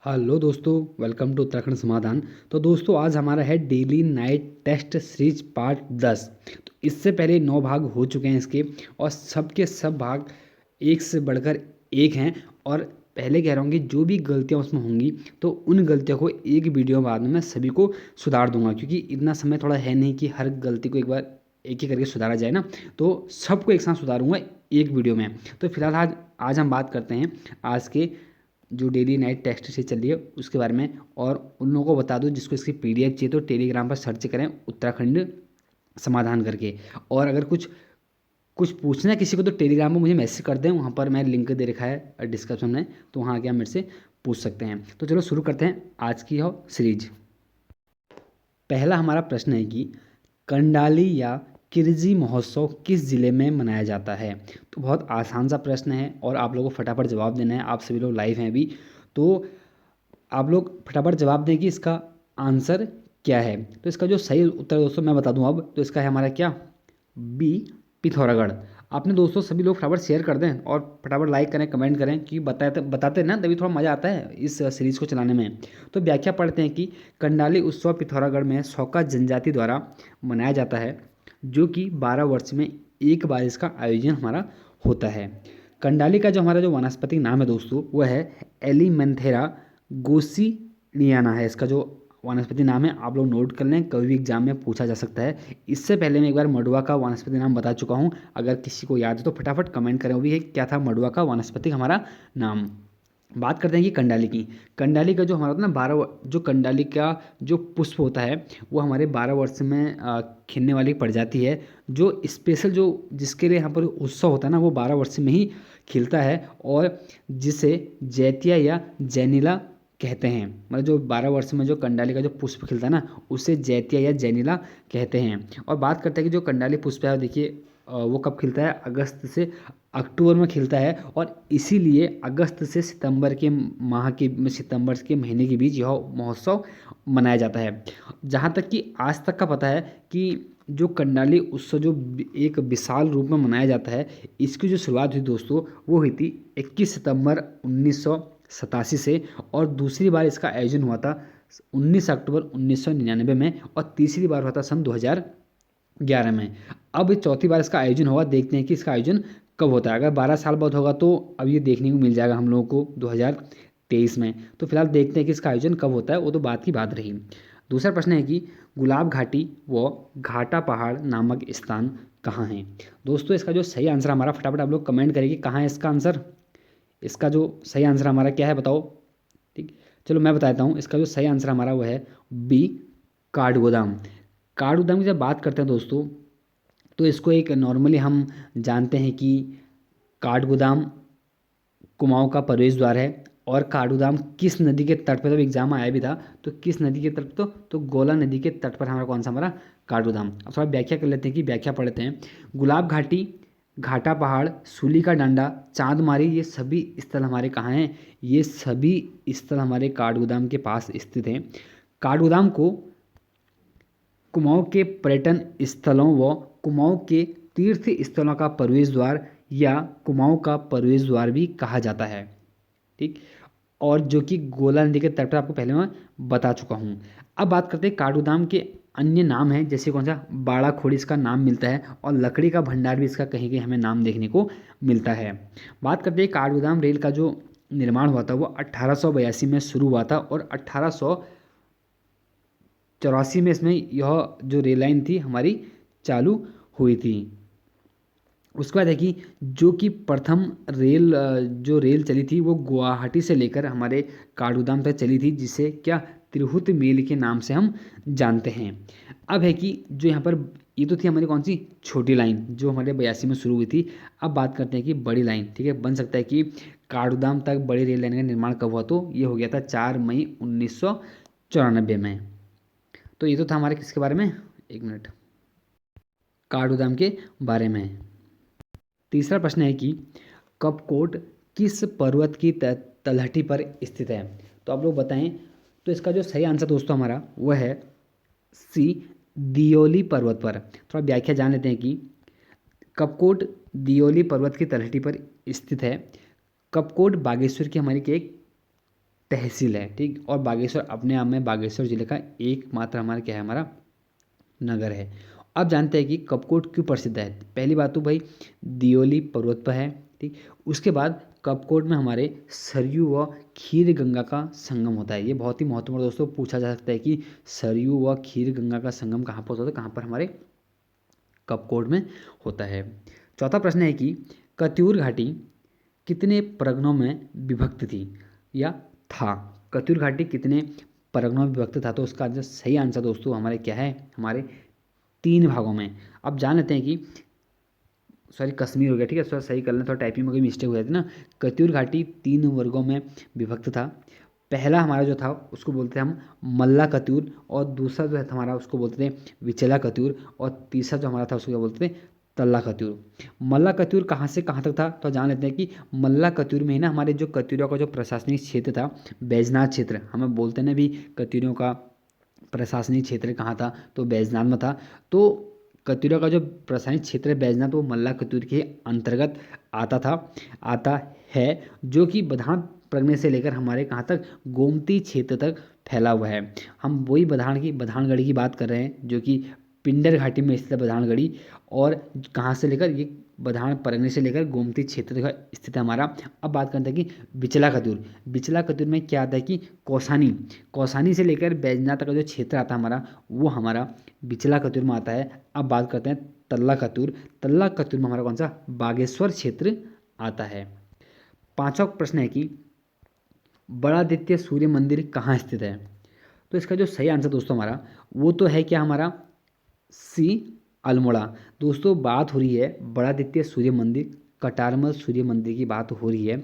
Hello दोस्तों, welcome to Uttarakhand समाधान। तो दोस्तों आज हमारा है daily night test series part 10। तो इससे पहले 9 भाग हो चुके हैं इसके, और सब के सब भाग एक से बढ़कर एक हैं। और पहले कह रहा हूँ कि जो भी गलतियाँ उसमें होंगी तो उन गलतियों को एक वीडियो बाद में मैं सभी को सुधार दूंगा, क्योंकि इतना समय थोड़ा है नहीं कि हर गलती को एक बार एक ही करके सुधारा जाए ना। तो सबको एक साथ सुधारूंगा एक वीडियो में। तो फिलहाल आज आज हम बात करते हैं आज के जो डेली नाइट टेस्ट से चल रही है उसके बारे में। और उन लोगों को बता दूं जिसको इसकी पीडीएफ चाहिए तो टेलीग्राम पर सर्च करें उत्तराखंड समाधान करके। और अगर कुछ कुछ पूछना है किसी को तो टेलीग्राम में मुझे मैसेज कर दें, वहाँ पर मैं लिंक दे रखा है डिस्क्रिप्शन में, तो वहाँ आके आप मेरे से पूछ सकते हैं। तो चलो शुरू करते हैं आज की हो सीरीज। पहला हमारा प्रश्न है कि कंडाली या किरजी महोत्सव किस जिले में मनाया जाता है। तो बहुत आसान सा प्रश्न है और आप लोगों को फटाफट जवाब देना है। आप सभी लोग लाइव हैं अभी, तो आप लोग फटाफट जवाब दें कि इसका आंसर क्या है। तो इसका जो सही उत्तर दोस्तों मैं बता दूं अब, तो इसका है हमारा क्या, बी, पिथौरागढ़। आपने दोस्तों सभी लोग फटाफट शेयर कर दें और फटाफट लाइक करें, कमेंट करें, कि बताते बताते ना तभी थोड़ा मज़ा आता है इस सीरीज़ को चलाने में। तो व्याख्या पढ़ते हैं कि कंडाली उत्सव पिथौरागढ़ में सौका जनजाति द्वारा मनाया जाता है, जो कि 12 वर्ष में एक बार इसका आयोजन हमारा होता है। कंडाली का जो हमारा जो वनस्पति नाम है दोस्तों वह है एलिमेंथेरा गोसिनियाना है। इसका जो वनस्पति नाम है आप लोग नोट कर लें, कभी भी एग्जाम में पूछा जा सकता है। इससे पहले मैं एक बार मडुआ का वनस्पति नाम बता चुका हूँ, अगर किसी को याद है तो फटाफट कमेंट करें वो भी है क्या था मडुआ का वनस्पति हमारा नाम। बात करते हैं कि कंडाली की। कंडाली का जो हमारा होता है ना 12, जो कंडाली का जो पुष्प होता है वो हमारे 12 वर्ष में खिलने वाली प्रजाति है। जो स्पेशल जो जिसके लिए यहाँ पर उत्सव होता है ना वो 12 वर्ष में ही खिलता है, और जिसे जैतिया या जैनिला कहते हैं। मतलब जो 12 वर्ष में जो कंडाली का जो पुष्प खिलता है ना उसे जैतिया या जैनिला कहते हैं। और बात करते हैं कि जो कंडाली पुष्प है देखिए वो कब खिलता है, अगस्त से अक्टूबर में खिलता है। और इसीलिए अगस्त से सितंबर के माह के सितंबर के महीने के बीच यह महोत्सव मनाया जाता है। जहाँ तक कि आज तक का पता है कि जो कंडाली उत्सव जो एक विशाल रूप में मनाया जाता है, इसकी जो शुरुआत हुई दोस्तों वो हुई थी 21 सितंबर 1987 से। और दूसरी बार इसका आयोजन हुआ था 19 अक्टूबर 1999 में, और तीसरी बार हुआ था सन 2011 में। अब चौथी बार इसका आयोजन होगा, देखते हैं कि इसका आयोजन कब होता है। अगर 12 साल बाद होगा तो अब ये देखने को मिल जाएगा हम लोगों को 2023 में। तो फिलहाल देखते हैं कि इसका आयोजन कब होता है, वो तो बात की बात रही। दूसरा प्रश्न है कि गुलाब घाटी व घाटा पहाड़ नामक स्थान कहाँ हैं। दोस्तों इसका जो सही आंसर हमारा, फटाफट आप लोग कमेंट करें कि कहाँ है इसका आंसर। इसका जो सही आंसर हमारा क्या है बताओ। ठीक, चलो मैं बताता हूँ। इसका जो सही आंसर हमारा वो है बी, काठगोदाम। काठगोदाम की जब बात करते हैं दोस्तों तो इसको एक नॉर्मली हम जानते हैं कि काठगोदाम कुमाऊं का प्रवेश द्वार है। और काठगोदाम किस नदी के तट पर, जब एग्जाम आया भी था तो किस नदी के तट, तो गोला नदी के तट पर हमारा कौन सा हमारा काठगोदाम। अब थोड़ा व्याख्या कर लेते हैं कि व्याख्या पढ़ते हैं। गुलाब घाटी, घाटा पहाड़, सूली का डांडा, चांदमारी, ये सभी स्थल हमारे कहाँ हैं, ये सभी स्थल हमारे काठगोदाम के पास स्थित हैं। काठगोदाम को कुमाऊं के पर्यटन स्थलों व कुमाऊं के तीर्थ स्थलों का प्रवेश द्वार या कुमाऊं का प्रवेश द्वार भी कहा जाता है। ठीक, और जो कि गोला नदी के तट पर आपको पहले मैं बता चुका हूँ। अब बात करते हैं काठगोदाम के अन्य नाम हैं, जैसे कौन सा, बाड़ा खोड़ी इसका नाम मिलता है, और लकड़ी का भंडार भी इसका कहीं कहीं हमें नाम देखने को मिलता है। बात करते हैं काठगोदाम रेल का जो निर्माण हुआ था वो 1882 में शुरू हुआ था, और 1884 में इसमें यह जो रेल लाइन थी हमारी चालू हुई थी। उसके बाद है कि जो कि प्रथम जो रेल चली थी वो गुवाहाटी से लेकर हमारे काठगोदाम तक चली थी, जिसे क्या, तिरहुत मेल के नाम से हम जानते हैं। अब है कि जो यहाँ पर ये तो थी हमारी कौन सी, छोटी लाइन जो हमारे 82 में शुरू हुई थी। अब बात करते हैं कि बड़ी लाइन। ठीक है, बन सकता है कि काठगोदाम तक बड़ी रेल लाइन का निर्माण कब हुआ, तो ये हो गया था 4 मई 1994 में। तो ये तो था हमारे किसके बारे में, एक मिनट, काठगोदाम के बारे में। तीसरा प्रश्न है कि कपकोट किस पर्वत की तलहटी पर स्थित है। तो आप लोग बताएं। तो इसका जो सही आंसर दोस्तों हमारा वह है सी, दियोली पर्वत पर। थोड़ा व्याख्या जान लेते हैं कि कपकोट दियोली पर्वत की तलहटी पर स्थित है। कपकोट बागेश्वर की हमारी एक तहसील है, ठीक। और बागेश्वर अपने आप में बागेश्वर जिले का एकमात्र हमारा क्या है, हमारा नगर है। अब जानते हैं कि कपकोट क्यों प्रसिद्ध है। पहली बात तो भाई दियोली पर्वत पर है, ठीक। उसके बाद कपकोट में हमारे सरयू व खीर गंगा का संगम होता है। ये बहुत ही महत्वपूर्ण दोस्तों पूछा जा सकता है कि सरयू व खीर गंगा का संगम कहाँ पर होता है, कहाँ पर हमारे कपकोट में होता है। चौथा प्रश्न है कि कत्यूर घाटी कितने परगनों में विभक्त थी या था। कत्यूर घाटी कितने परगनों में विभक्त था, तो उसका जो सही आंसर दोस्तों हमारे क्या है, हमारे 3 भागों में। अब जान लेते हैं कि सॉरी कश्मीर हो गया, ठीक है, थोड़ा सही कर लें, थोड़ा टाइपिंग में कोई मिस्टेक हो जाती ना। कत्यूर घाटी 3 वर्गों में विभक्त था। पहला हमारा जो था उसको बोलते हैं हम मल्ला कत्यूर, और दूसरा जो है हमारा उसको बोलते थे विचला कत्यूर, और तीसरा जो हमारा था उसको क्या बोलते थे, तल्ला कत्यूर। मल्ला कत्यूर कहाँ से कहाँ तक था, तो जान लेते हैं कि मल्ला कत्यूर में ही ना हमारे जो कत्यूरों का जो प्रशासनिक क्षेत्र था, बैजनाथ क्षेत्र हमें बोलते हैं ना भी, कत्यूरों का प्रशासनिक क्षेत्र कहाँ था, तो बैजनाथ में था। तो कत्यूरों का जो प्रशासनिक क्षेत्र है बैजनाथ, वो मल्ला कत्यूर के अंतर्गत आता था, आता है, जो कि बधान प्रगने से लेकर हमारे कहाँ तक, गोमती क्षेत्र तक फैला हुआ है। हम वही बधानगढ़ी की बात कर रहे हैं, जो कि पिंडर घाटी में स्थित है बधानगढ़ी, और कहाँ से लेकर ये बधान परगने से लेकर गोमती क्षेत्र तक स्थित है हमारा। अब बात करते हैं कि बिचला कत्यूर। बिचला कत्यूर में क्या आता है कि कौसानी, कौसानी से लेकर बैजनाथ तक का जो क्षेत्र आता है हमारा, वो हमारा बिचला कत्यूर में आता है। अब बात करते हैं तल्ला कत्यूर। तल्ला कत्यूर में हमारा कौन सा, बागेश्वर क्षेत्र आता है। पांचवा प्रश्न है कि बड़ादित्य सूर्य मंदिर कहाँ स्थित है। तो इसका जो सही आंसर दोस्तों हमारा वो तो है क्या, हमारा सी अल्मोड़ा। दोस्तों बात हो रही है बड़ादित्य सूर्य मंदिर, कटारमल सूर्य मंदिर की बात हो रही है।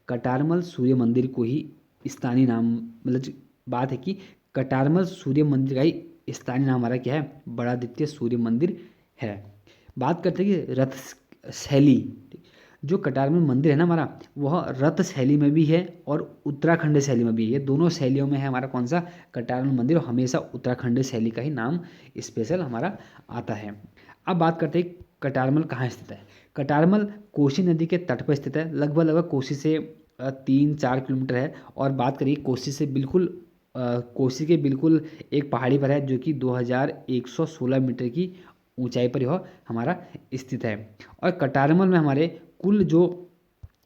कटारमल सूर्य मंदिर को ही स्थानीय नाम, मतलब बात है कि कटारमल सूर्य मंदिर का ही स्थानीय नाम हमारा क्या है, बड़ादित्य सूर्य मंदिर है। बात करते हैं कि रथ शैली, जो कटारमल मंदिर है ना हमारा, वह रथ शैली में भी है और उत्तराखंड शैली में भी है। ये दोनों शैलियों में है हमारा कौन सा, कटारमल मंदिर, और हमेशा उत्तराखंड शैली का ही नाम स्पेशल हमारा आता है। अब बात करते हैं कटारमल कहाँ स्थित है। कटारमल कोसी नदी के तट पर स्थित है, लगभग लगभग कोसी से 3-4 किलोमीटर है। और बात करिए कोसी से बिल्कुल कोसी के बिल्कुल एक पहाड़ी पर है, जो कि 2116 मीटर की ऊंचाई पर यह हमारा स्थित है। और कटारमल में हमारे कुल जो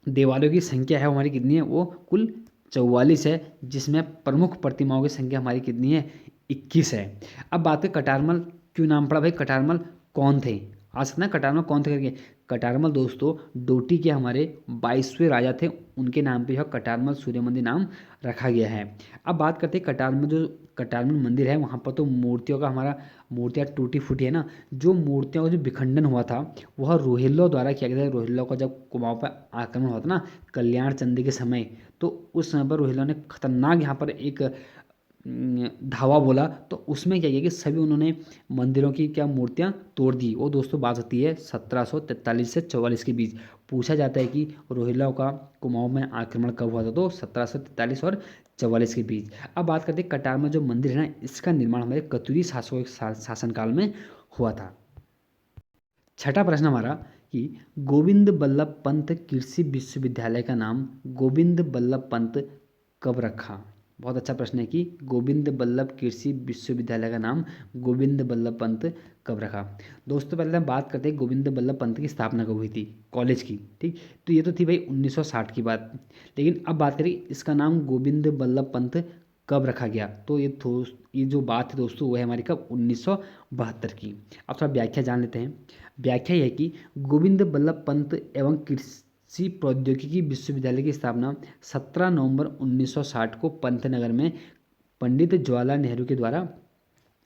देवालयों की संख्या है वो हमारी कितनी है, वो कुल 44 है, जिसमें प्रमुख प्रतिमाओं की संख्या हमारी कितनी है, 21 है। अब बात करें कटारमल क्यों नाम पड़ा भाई, कटारमल कौन थे, आ सकता है कटारमल कौन थे करके। कटारमल दोस्तों डोटी के हमारे 22वें राजा थे, उनके नाम पे यह कटारमल सूर्य मंदिर नाम रखा गया है। अब बात करते हैं कटारमल, जो कटारमल मंदिर है वहाँ पर तो मूर्तियों का हमारा, मूर्तियाँ टूटी फूटी है ना। जो मूर्तियों का जो विखंडन हुआ था वह रोहिल्लों द्वारा किया गया था। रोहिल्लों का जब कुमाऊं पर आक्रमण हुआ था ना कल्याण चंदी के समय, तो उस समय पर रोहिल्लों ने खतरनाक यहाँ पर एक धावा बोला, तो उसमें क्या किया कि सभी उन्होंने मंदिरों की क्या मूर्तियां तोड़ दी। वो दोस्तों बात होती है 1743 से 44 के बीच। पूछा जाता है कि रोहिल्लाओं का कुमाऊं में आक्रमण कब हुआ था, तो 1743 और 44 के बीच। अब बात करते हैं कटार में जो मंदिर है ना, इसका निर्माण हमारे कत्यूरी शासकों के शासनकाल में हुआ था। छठा प्रश्न हमारा कि गोविंद बल्लभ पंत कृषि विश्वविद्यालय का नाम गोविंद बल्लभ पंत कब रखा। बहुत अच्छा प्रश्न है कि गोविंद बल्लभ कृषि विश्वविद्यालय का नाम गोविंद बल्लभ पंत कब रखा। दोस्तों पहले हम बात करते हैं गोविंद बल्लभ पंत की स्थापना कब हुई थी, कॉलेज की, ठीक। तो ये तो थी भाई 1960 की बात। लेकिन अब बात करें इसका नाम गोविंद बल्लभ पंत कब रखा गया, तो ये जो बात है दोस्तों वो है हमारी कब, 1972 की। अब थोड़ा व्याख्या जान लेते हैं। व्याख्या यह है कि गोविंद बल्लभ पंत एवं कृषि प्रौद्योगिकी विश्वविद्यालय की स्थापना 17 नवंबर 1960 को पंतनगर में पंडित जवाहरलाल नेहरू के द्वारा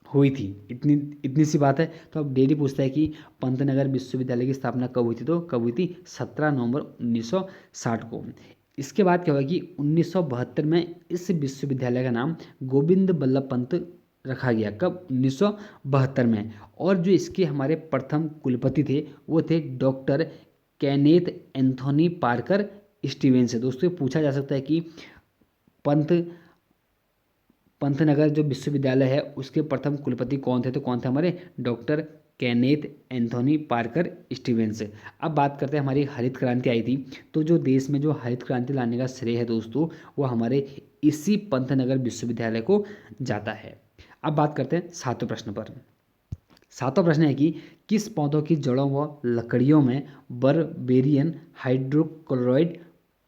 हुई थी। इतनी इतनी सी बात है। तो अब डेली पूछता है कि पंतनगर विश्वविद्यालय की स्थापना कब हुई थी, तो कब हुई थी, 17 नवंबर 1960 को। इसके बाद क्या हुआ कि 1972 में इस विश्वविद्यालय का नाम गोविंद बल्लभ पंत रखा गया, कब, 1972 में। और जो इसके हमारे प्रथम कुलपति थे वो थे doctor Kenneth Anthony Parker Stevens से। दोस्तों पूछा जा सकता है कि पंत पंतनगर जो विश्वविद्यालय है उसके प्रथम कुलपति कौन थे, तो कौन थे हमारे doctor Kenneth Anthony Parker Stevens. अब बात करते हैं हमारी हरित क्रांति आई थी, तो जो देश में जो हरित क्रांति लाने का श्रेय है दोस्तों वो हमारे इसी पंतनगर विश्वविद्यालय को जाता है। अब बात करते हैं सातवें प्रश्न पर। सातवां प्रश्न है कि किस पौधों की जड़ों व लकड़ियों में बर्बेरियन हाइड्रोक्लोराइड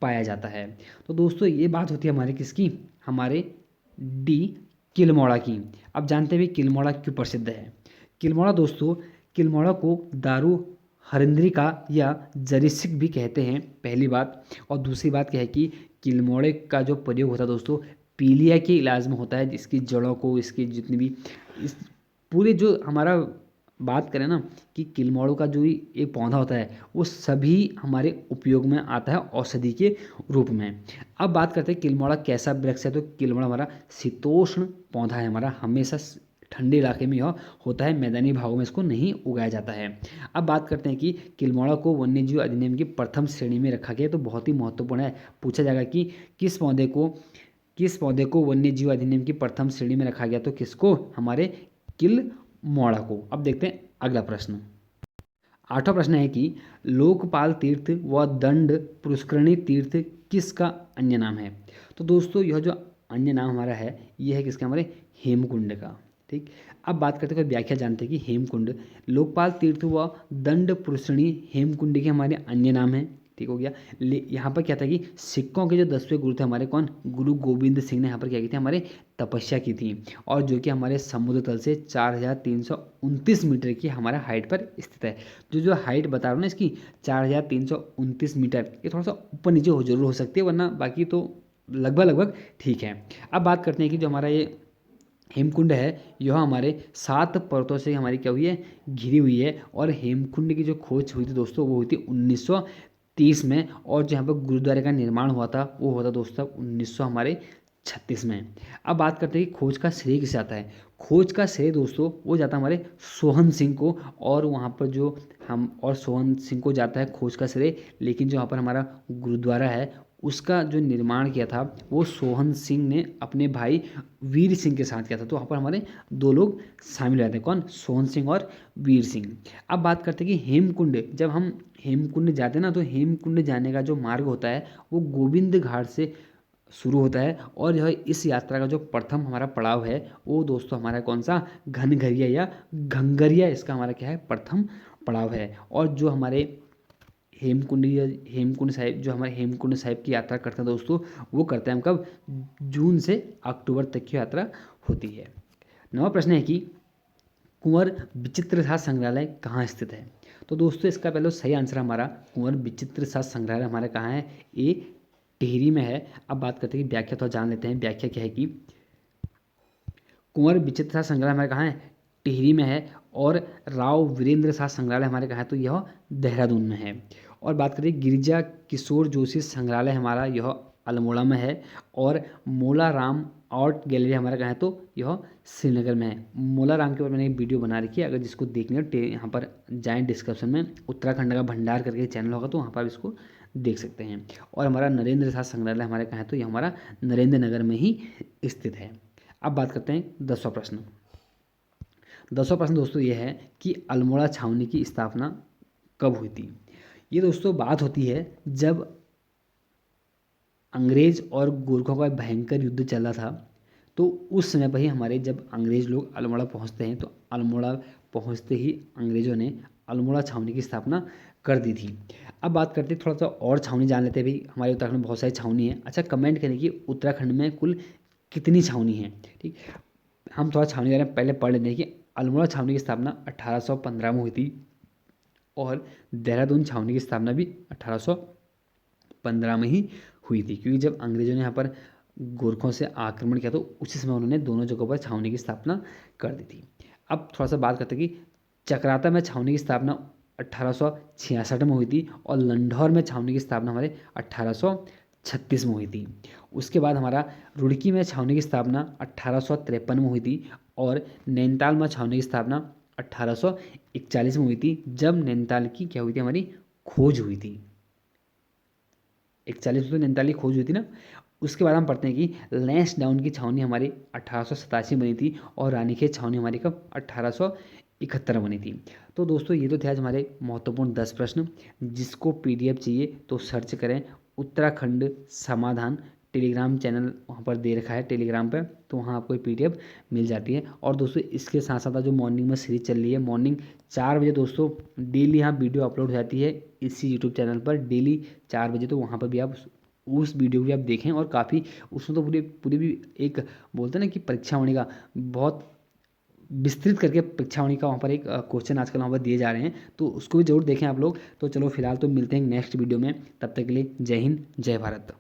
पाया जाता है। तो दोस्तों ये बात होती है हमारे किसकी, हमारे डी किलमोड़ा की। अब जानते हैं भी किलमोड़ा क्यों प्रसिद्ध है। किलमोड़ा दोस्तों, किलमोड़ा को दारू हरिंद्री का या जरीसिक भी कहते हैं, पहली बात। और दूसरी बात क्या है कि किलमोड़े का जो प्रयोग होता है दोस्तों पीलिया के इलाज में होता है, जिसकी जड़ों को, इसकी जितनी भी इस पूरे जो हमारा बात करें ना कि किलमोड़ो का जो एक पौधा होता है वो सभी हमारे उपयोग में आता है औषधि के रूप में। अब बात करते हैं किलमोड़ा कैसा वृक्ष है। तो किलमोड़ा हमारा शीतोष्ण पौधा है, हमारा हमेशा ठंडे इलाके में यह होता है, मैदानी भागों में इसको नहीं उगाया जाता है। अब बात करते हैं कि किलमोड़ा को वन्यजीव अधिनियम की प्रथम श्रेणी में रखा गया, तो बहुत ही महत्वपूर्ण है। पूछा जाएगा कि किस पौधे को वन्यजीव अधिनियम की प्रथम श्रेणी में रखा गया, तो किसको, हमारे किलमोड़ा को। अब देखते हैं अगला प्रश्न। आठवां प्रश्न है कि लोकपाल तीर्थ व दंड पुष्करणी तीर्थ किसका अन्य नाम है। तो दोस्तों यह जो अन्य नाम हमारा है यह है किसका, हमारे हेमकुंड का। ठीक, अब बात करते हैं, कोई व्याख्या जानते हैं कि हेमकुंड लोकपाल तीर्थ व दंड पुष्करणी हेमकुंड के हमारे अन्य नाम है। ठीक हो गया। यहाँ पर क्या था कि सिक्कों के जो 10वें गुरु थे हमारे कौन, गुरु गोविंद सिंह ने यहाँ पर क्या की थी, हमारे तपस्या की थी, और जो कि हमारे समुद्र तल से 4329 मीटर की हमारा हाइट पर स्थित है। जो हाइट बता रहा हूँ ना इसकी 4329 मीटर, ये थोड़ा सा ऊपर नीचे हो जरूर हो सकती है, वरना बाकी तो लगभग ठीक है। अब बात करते हैं कि जो हमारा ये हेमकुंड है यह हमारे 7 पर्वतों से हमारी क्या हुई है, घिरी हुई है। और हेमकुंड की जो खोज हुई थी दोस्तों वो हुई थी 1930 में, और जो यहाँ पर गुरुद्वारे का निर्माण हुआ था वो हुआ था दोस्तों 1936 में। अब बात करते हैं कि खोज का श्रेय किसे आता है। खोज का श्रेय दोस्तों वो जाता है हमारे सोहन सिंह को, और वहाँ पर जो हम और सोहन सिंह को जाता है खोज का श्रेय। लेकिन जो यहाँ पर हमारा गुरुद्वारा है उसका जो निर्माण किया था वो सोहन सिंह ने अपने भाई वीर सिंह के साथ किया था। तो वहाँ पर हमारे दो लोग शामिल रहते हैं, कौन, सोहन सिंह और वीर सिंह। अब बात करते हैं कि हेमकुंड, जब हम हेमकुंड जाते हैं ना तो हेमकुंड जाने का जो मार्ग होता है वो गोविंद घाट से शुरू होता है। और यह इस यात्रा का जो प्रथम हमारा पड़ाव है वो दोस्तों हमारा कौन सा, घनघरिया या घंगरिया, इसका हमारा क्या है, प्रथम पड़ाव है। और जो हमारे हेमकुंड साहिब, जो हमारे हेमकुंड साहिब की यात्रा करते हैं दोस्तों वो करते हैं हम कब, जून से अक्टूबर तक की यात्रा होती है। नवा प्रश्न है कि कुंवर विचित्र साथ संग्रहालय कहाँ स्थित है। तो दोस्तों इसका पहले सही आंसर हमारा कुंवर विचित्र साथ संग्रहालय हमारा कहाँ है, ये टिहरी में है। अब बात करते हैं कि व्याख्या तो जान लेते हैं। व्याख्या क्या है कि कुंवर विचित्र साथ संग्रहालय हमारे कहाँ है, टिहरी में है। और राव वीरेंद्र साथ संग्रहालय हमारे कहाँ है, तो यह देहरादून में है। और बात करें गिरिजा किशोर जोशी संग्रहालय हमारा यह अल्मोड़ा में है। और मोला राम आर्ट गैलरी हमारा कहाँ है, तो यह श्रीनगर में है। मोला राम के ऊपर मैंने एक वीडियो बना रखी है, अगर जिसको देखना है यहाँ पर जाएँ डिस्क्रिप्शन में, उत्तराखंड का भंडार करके चैनल होगा तो वहाँ पर इसको देख सकते हैं। और हमारा नरेंद्र साथ संग्रहालय हमारे कहाँ है, तो यह हमारा नरेंद्र नगर में ही स्थित है। अब बात करते हैं 10वां प्रश्न। 10वां प्रश्न दोस्तों ये है कि अल्मोड़ा छावनी की स्थापना कब हुई थी। ये दोस्तों बात होती है जब अंग्रेज और गोरखों का भयंकर युद्ध चला था, तो उस समय पर ही हमारे जब अंग्रेज लोग अल्मोड़ा पहुंचते हैं तो अल्मोड़ा पहुंचते ही अंग्रेजों ने अल्मोड़ा छावनी की स्थापना कर दी थी। अब बात करते हैं, थोड़ा सा और छावनी जान लेते हैं भाई। हमारे उत्तराखंड में बहुत सारी छावनी है। अच्छा, कमेंट करें कि उत्तराखंड में कुल कितनी छावनी है। ठीक, हम थोड़ा छावनी के बारे में पहले पढ़ लेते हैं कि अल्मोड़ा छावनी की स्थापना 1815 में हुई थी। और देहरादून छावनी की स्थापना भी 1815 में ही हुई थी, क्योंकि जब अंग्रेजों ने यहाँ पर गोरखों से आक्रमण किया तो उसी समय उन्होंने दोनों जगहों पर छावनी की स्थापना कर दी थी। अब थोड़ा सा बात करते हैं कि चक्राता में छावनी की स्थापना 1866 में हुई थी। और लंढौर में छावनी की स्थापना हमारे 1836 में हुई थी। उसके बाद हमारा रुड़की में छावनी की स्थापना 1853 में हुई थी। और नैनीताल में छावनी की स्थापना 1841 में हुई थी, जब नैनीताल की क्या हुई थी, हमारी खोज हुई थी। 41 में तो नैनीताल की खोज हुई थी ना। उसके बाद हम पढ़ते हैं कि लैंसडाउन की छावनी हमारी 1887 बनी थी। और रानीखेत छावनी हमारी कब, 1891 71 बनी थी। तो दोस्तों ये तो थे आज हमारे महत्वपूर्ण 10 प्रश्न। जिसको पीडीएफ चाहिए तो सर्च करें उत्तराखंड समाधान, टेलीग्राम चैनल वहाँ पर दे रखा है टेलीग्राम पर, तो वहाँ आपको पीडीएफ मिल जाती है। और दोस्तों इसके साथ साथ जो मॉर्निंग में सीरीज चल रही है, मॉर्निंग 4 बजे दोस्तों डेली यहाँ वीडियो अपलोड हो जाती है इसी यूट्यूब चैनल पर डेली 4 बजे। तो वहाँ पर भी आप उस वीडियो को भी आप देखें, और काफ़ी उसमें तो पूरी पूरी भी एक बोलते हैं ना कि परीक्षा होने का बहुत विस्तृत करके परीक्षावणी का वहाँ पर एक क्वेश्चन आजकल वहाँ पर दिए जा रहे हैं, तो उसको भी जरूर देखें आप लोग। तो चलो फिलहाल तो मिलते हैं नेक्स्ट वीडियो में, तब तक के लिए जय हिंद जय भारत।